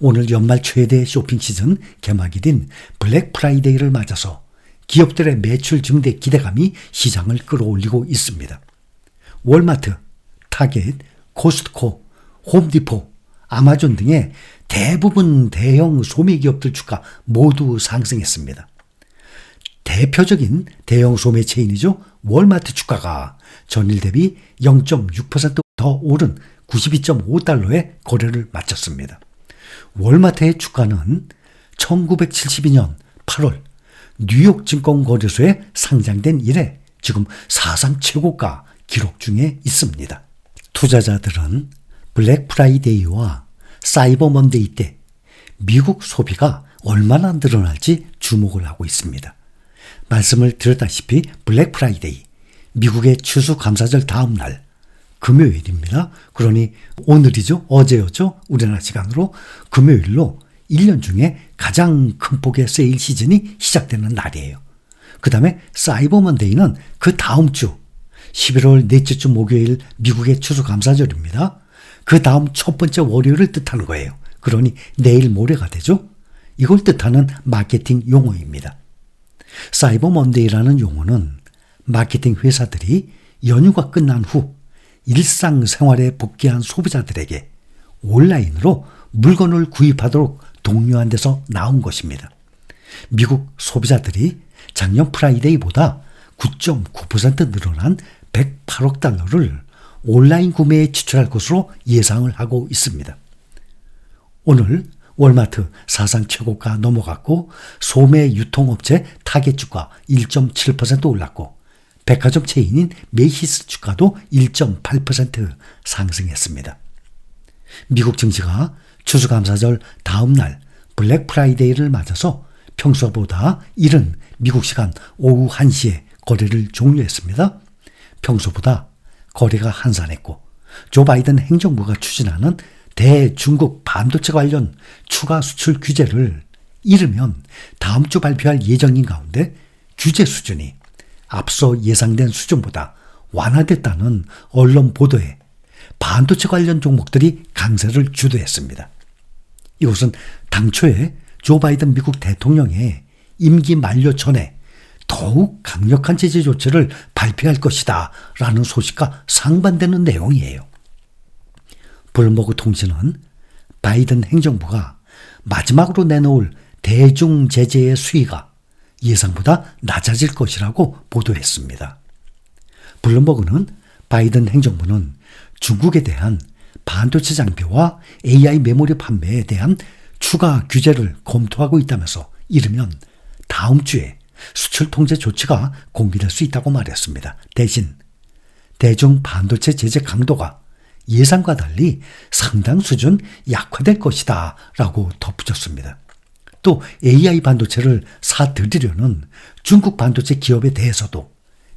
오늘 연말 최대 쇼핑 시즌 개막일인 블랙 프라이데이를 맞아서 기업들의 매출 증대 기대감이 시장을 끌어올리고 있습니다. 월마트, 타겟, 코스트코, 홈디포, 아마존 등의 대부분 대형 소매기업들 주가 모두 상승했습니다. 대표적인 대형 소매 체인이죠. 월마트 주가가 전일 대비 0.6% 더 오른 92.5달러에 거래를 마쳤습니다. 월마트의 주가는 1972년 8월 뉴욕 증권거래소에 상장된 이래 지금 사상 최고가 기록 중에 있습니다. 투자자들은 블랙 프라이데이와 사이버 먼데이 때 미국 소비가 얼마나 늘어날지 주목을 하고 있습니다. 말씀을 드렸다시피 블랙 프라이데이, 미국의 추수감사절 다음 날 금요일입니다. 그러니 오늘이죠. 어제였죠. 우리나라 시간으로 금요일로 1년 중에 가장 큰 폭의 세일 시즌이 시작되는 날이에요. 그 다음에 사이버 먼데이는 그 다음 주 11월 넷째 주 목요일 미국의 추수감사절입니다. 그 다음 첫 번째 월요일을 뜻하는 거예요. 그러니 내일 모레가 되죠. 이걸 뜻하는 마케팅 용어입니다. 사이버 먼데이라는 용어는 마케팅 회사들이 연휴가 끝난 후 일상생활에 복귀한 소비자들에게 온라인으로 물건을 구입하도록 독려한 데서 나온 것입니다. 미국 소비자들이 작년 프라이데이보다 9.9% 늘어난 108억 달러를 온라인 구매에 지출할 것으로 예상을 하고 있습니다. 오늘 월마트 사상 최고가 넘어갔고 소매 유통업체 타겟 주가 1.7% 올랐고 백화점 체인인 메이시스 주가도 1.8% 상승했습니다. 미국 증시가 추수감사절 다음 날 블랙 프라이데이를 맞아서 평소보다 이른 미국 시간 오후 1시에 거래를 종료했습니다. 평소보다 거래가 한산했고 조 바이든 행정부가 추진하는 대중국 반도체 관련 추가 수출 규제를 이르면 다음 주 발표할 예정인 가운데 규제 수준이 앞서 예상된 수준보다 완화됐다는 언론 보도에 반도체 관련 종목들이 강세를 주도했습니다. 이것은 당초에 조 바이든 미국 대통령의 임기 만료 전에 더욱 강력한 제재 조치를 발표할 것이다 라는 소식과 상반되는 내용이에요. 블룸버그 통신은 바이든 행정부가 마지막으로 내놓을 대중 제재의 수위가 예상보다 낮아질 것이라고 보도했습니다. 블룸버그는 바이든 행정부는 중국에 대한 반도체 장비와 AI 메모리 판매에 대한 추가 규제를 검토하고 있다면서 이르면 다음 주에 수출 통제 조치가 공개될 수 있다고 말했습니다. 대신 대중 반도체 제재 강도가 예상과 달리 상당 수준 약화될 것이다 라고 덧붙였습니다. 또 AI 반도체를 사들이려는 중국 반도체 기업에 대해서도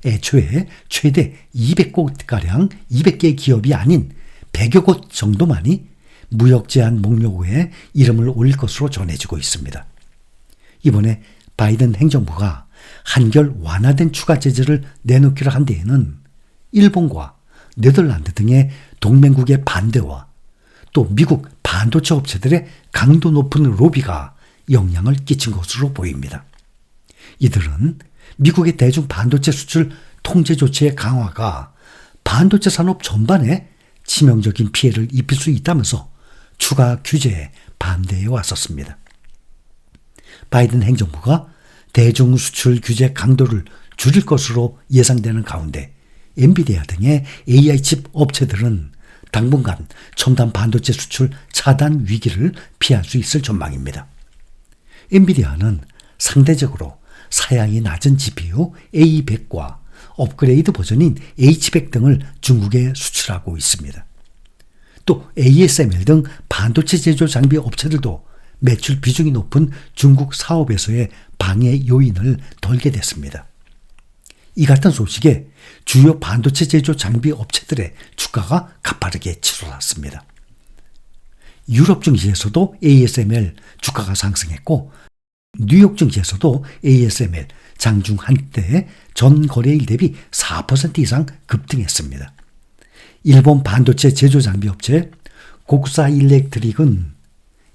애초에 최대 200곳가량 200개의 기업이 아닌 100여 곳 정도만이 무역 제한 목록에 이름을 올릴 것으로 전해지고 있습니다. 이번에 바이든 행정부가 한결 완화된 추가 제재를 내놓기로 한 데에는 일본과 네덜란드 등의 동맹국의 반대와 또 미국 반도체 업체들의 강도 높은 로비가 영향을 끼친 것으로 보입니다. 이들은 미국의 대중 반도체 수출 통제 조치의 강화가 반도체 산업 전반에 치명적인 피해를 입힐 수 있다면서 추가 규제에 반대해 왔었습니다. 바이든 행정부가 대중 수출 규제 강도를 줄일 것으로 예상되는 가운데 엔비디아 등의 AI 칩 업체들은 당분간 첨단 반도체 수출 차단 위기를 피할 수 있을 전망입니다. 엔비디아는 상대적으로 사양이 낮은 GPU A100과 업그레이드 버전인 H100 등을 중국에 수출하고 있습니다. 또 ASML 등 반도체 제조 장비 업체들도 매출 비중이 높은 중국 사업에서의 방해 요인을 덜게 됐습니다. 이 같은 소식에 주요 반도체 제조 장비 업체들의 주가가 가파르게 치솟았습니다. 유럽 증시에서도 ASML 주가가 상승했고 뉴욕 증시에서도 ASML 장중 한때 전 거래일 대비 4% 이상 급등했습니다. 일본 반도체 제조 장비 업체 곡사 일렉트릭은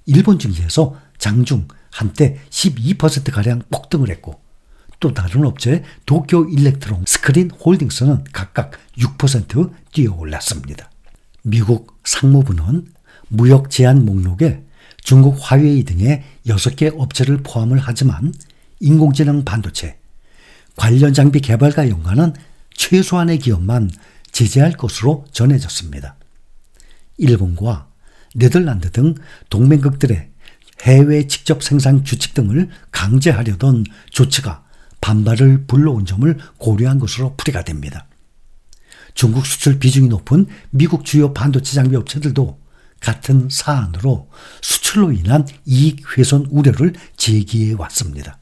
일본 증시에서 장중 한때 12%가량 폭등을 했고 또 다른 업체 도쿄 일렉트론 스크린 홀딩스는 각각 6% 뛰어올랐습니다. 미국 상무부는 무역 제한 목록에 중국 화웨이 등의 6개 업체를 포함을 하지만 인공지능 반도체, 관련 장비 개발과 연관한 최소한의 기업만 제재할 것으로 전해졌습니다. 일본과 네덜란드 등 동맹국들의 해외 직접 생산 규칙 등을 강제하려던 조치가 반발을 불러온 점을 고려한 것으로 풀이가 됩니다. 중국 수출 비중이 높은 미국 주요 반도체 장비 업체들도 같은 사안으로 수출로 인한 이익 훼손 우려를 제기해 왔습니다.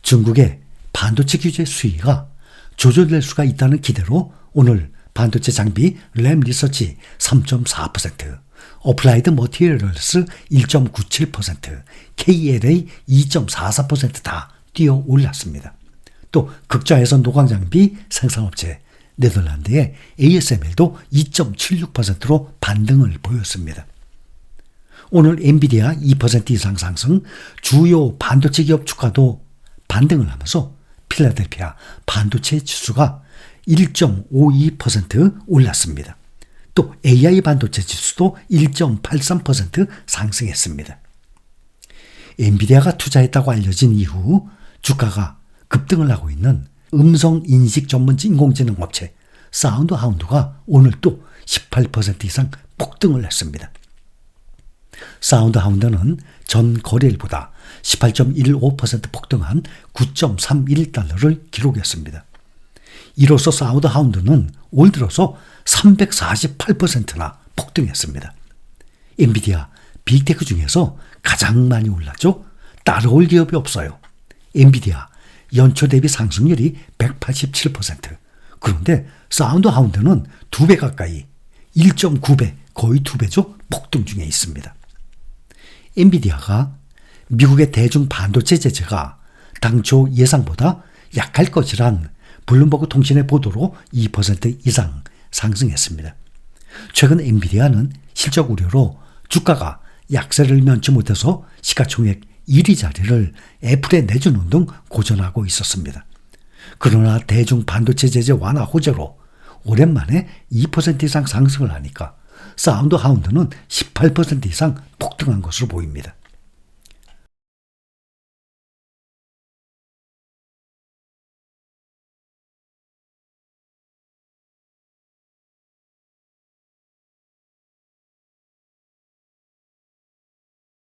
중국의 반도체 규제 수위가 조절될 수가 있다는 기대로 오늘 반도체 장비 램 리서치 3.4%, 어플라이드 머티리얼스 1.97%, KLA 2.44%다 뛰어 올랐습니다. 또 극자외선 노광 장비 생산업체 네덜란드의 ASML도 2.76%로 반등을 보였습니다. 오늘 엔비디아 2% 이상 상승, 주요 반도체 기업 주가도 반등을 하면서 필라델피아 반도체 지수가 1.52% 올랐습니다. 또 AI 반도체 지수도 1.83% 상승했습니다. 엔비디아가 투자했다고 알려진 이후 주가가 급등을 하고 있는 음성 인식 전문 인공지능 업체 사운드 하운드가 오늘 또 18% 이상 폭등을 했습니다. 사운드 하운드는 전 거래일보다 18.15% 폭등한 9.31달러를 기록했습니다. 이로써 사운드 하운드는 올 들어서 348%나 폭등했습니다. 엔비디아 빅테크 중에서 가장 많이 올랐죠. 따라올 기업이 없어요. 엔비디아 연초 대비 상승률이 187%. 그런데 사운드 하운드는 2배 가까이 1.9배 거의 2배죠. 폭등 중에 있습니다. 엔비디아가 미국의 대중 반도체 제재가 당초 예상보다 약할 것이란 블룸버그 통신의 보도로 2% 이상 상승했습니다. 최근 엔비디아는 실적 우려로 주가가 약세를 면치 못해서 시가총액 1위 자리를 애플에 내주는 등 고전하고 있었습니다. 그러나 대중 반도체 제재 완화 호재로 오랜만에 2% 이상 상승을 하니까 사운드 하운드는 18% 이상 폭등한 것으로 보입니다.